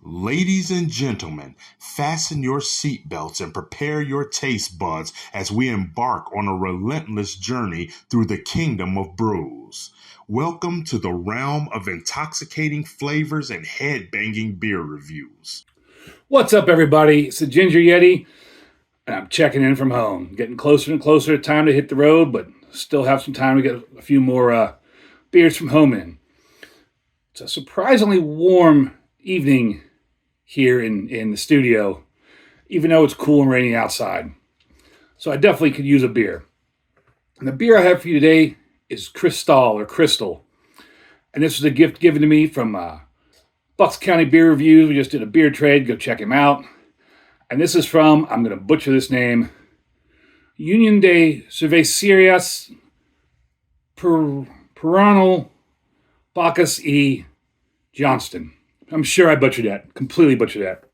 Ladies and gentlemen, fasten your seatbelts and prepare your taste buds as we embark on a relentless journey through the kingdom of brews. Welcome to the realm of intoxicating flavors and head-banging beer reviews. What's up, everybody? It's the Ginger Yeti, and I'm checking in from home. Getting closer and closer to time to hit the road, but still have some time to get a few more beers from home in. It's a surprisingly warm evening here in the studio, even though it's cool and rainy outside. So I definitely could use a beer. And the beer I have for you today is Cristal. And this was a gift given to me from Bucks County Beer Reviews. We just did a beer trade. Go check him out. And this is from, I'm going to butcher this name, Unión de Cervecerías Peruanas, Backus Johnston. I'm sure I butchered that. Completely butchered that.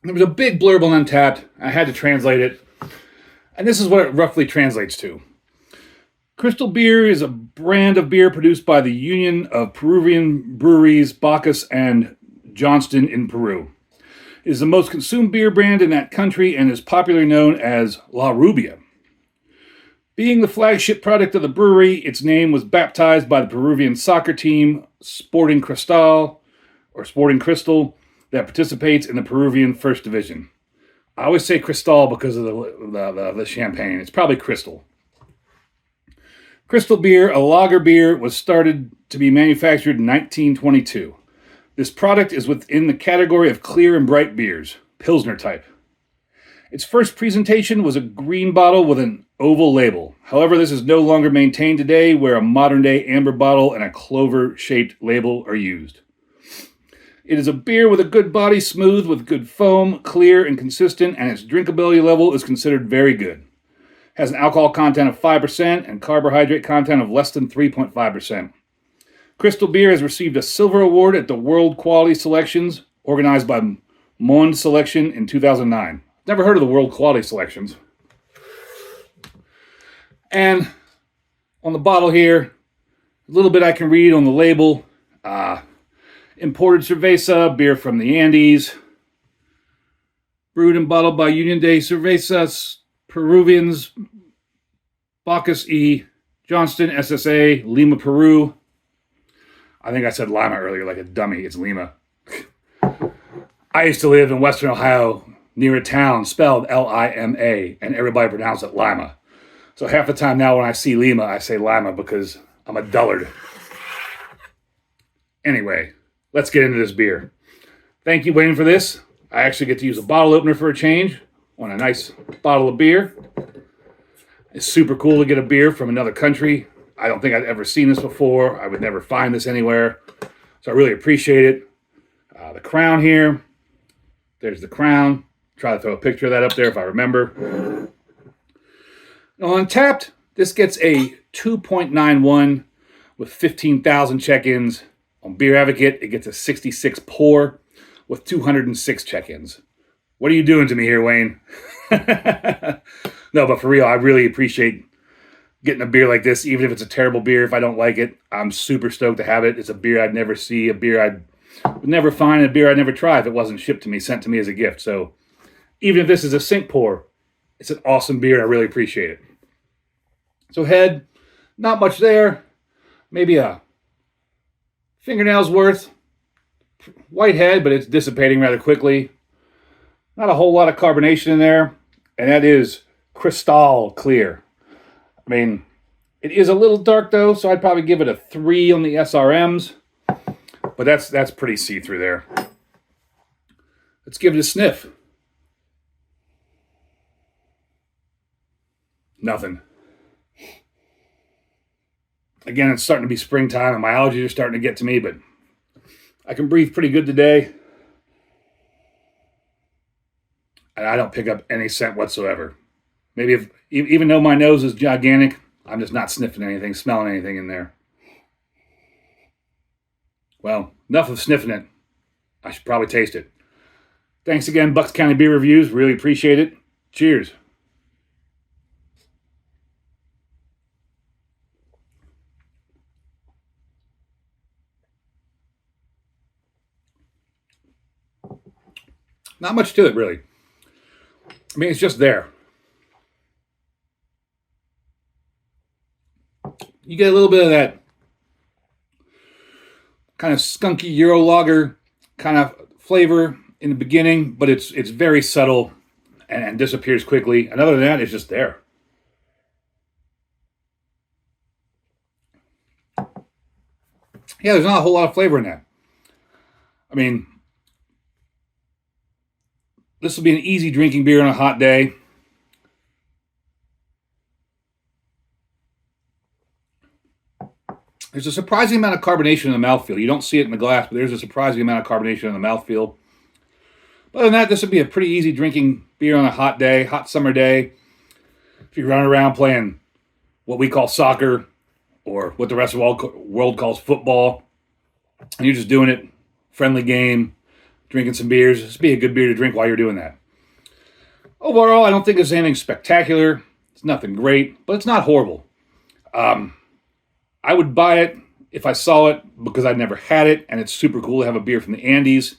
There was a big blurb on Untapped. I had to translate it. And this is what it roughly translates to. Cristal Beer is a brand of beer produced by the Union of Peruvian Breweries, Backus and Johnston in Peru. It is the most consumed beer brand in that country and is popularly known as La Rubia. Being the flagship product of the brewery, its name was baptized by the Peruvian soccer team Sporting Cristal, that participates in the Peruvian First Division. I always say Cristal because of the champagne. It's probably Cristal. Cristal Beer, a lager beer, was started to be manufactured in 1922. This product is within the category of clear and bright beers, Pilsner type. Its first presentation was a green bottle with an oval label. However, this is no longer maintained today, where a modern-day amber bottle and a clover-shaped label are used. It is a beer with a good body, smooth, with good foam, clear and consistent, and its drinkability level is considered very good. Has an alcohol content of 5% and carbohydrate content of less than 3.5%. Cristal Beer has received a silver award at the World Quality Selections, organized by Monde Selection in 2009. Never heard of the World Quality Selections. And on the bottle here, a little bit I can read on the label. Imported cerveza, beer from the Andes. Brewed and bottled by Unión de Cervezas Peruvians, Backus Johnston, SSA, Lima, Peru. I think I said Lima earlier like a dummy. It's Lima. I used to live in Western Ohio near a town spelled Lima, and everybody pronounced it Lima. So half the time now when I see Lima, I say Lima because I'm a dullard. Anyway, let's get into this beer. Thank you, Wayne, for this. I actually get to use a bottle opener for a change on a nice bottle of beer. It's super cool to get a beer from another country. I don't think I'd ever seen this before. I would never find this anywhere. So I really appreciate it. The crown here. There's the crown. Try to throw a picture of that up there if I remember. Now on Untapped, this gets a 2.91 with 15,000 check-ins. On Beer Advocate, it gets a 66 pour with 206 check-ins. What are you doing to me here, Wayne? No, but for real, I really appreciate getting a beer like this, even if it's a terrible beer. If I don't like it, I'm super stoked to have it. It's a beer I'd never see, a beer I'd would never find, a beer I'd never try if it wasn't shipped to me, sent to me as a gift. So even if this is a sink pour, it's an awesome beer, and I really appreciate it. So head, not much there. Maybe a fingernail's worth. White head, but it's dissipating rather quickly. Not a whole lot of carbonation in there. And that is Cristal Clear. I mean, it is a little dark though, so I'd probably give it a 3 on the SRMs. But that's pretty see-through there. Let's give it a sniff. Nothing. Again, it's starting to be springtime and my allergies are starting to get to me, but I can breathe pretty good today. And I don't pick up any scent whatsoever. Maybe even though my nose is gigantic, I'm just not sniffing anything, smelling anything in there. Well, enough of sniffing it. I should probably taste it. Thanks again, Bucks County Beer Reviews. Really appreciate it. Cheers. Not much to it, really. I mean, it's just there. You get a little bit of that kind of skunky Euro lager kind of flavor in the beginning, but it's very subtle and disappears quickly. And other than that, it's just there. Yeah, there's not a whole lot of flavor in that. I mean, this will be an easy drinking beer on a hot day. There's a surprising amount of carbonation in the mouthfeel. You don't see it in the glass, but there's a surprising amount of carbonation in the mouthfeel. But other than that, this would be a pretty easy drinking beer on a hot day, hot summer day. If you're running around playing what we call soccer, or what the rest of the world calls football, and you're just doing it, friendly game, drinking some beers, this would be a good beer to drink while you're doing that. Overall, I don't think it's anything spectacular. It's nothing great, but it's not horrible. I would buy it if I saw it because I'd never had it, and it's super cool to have a beer from the Andes.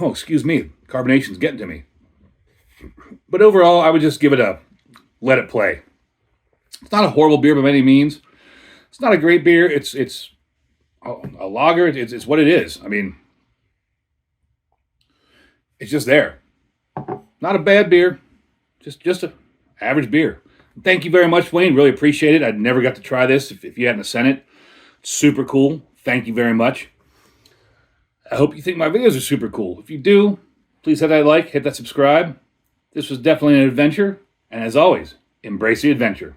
Oh, excuse me. Carbonation's getting to me. But overall, I would just give it a let it play. It's not a horrible beer by any means. It's not a great beer. It's a lager. It's what it is. I mean, it's just there. Not a bad beer. Just an average beer. Thank you very much, Wayne. Really appreciate it. I'd never got to try this if you hadn't sent it. It's super cool. Thank you very much. I hope you think my videos are super cool. If you do, please hit that like, hit that subscribe. This was definitely an adventure. And as always, embrace the adventure.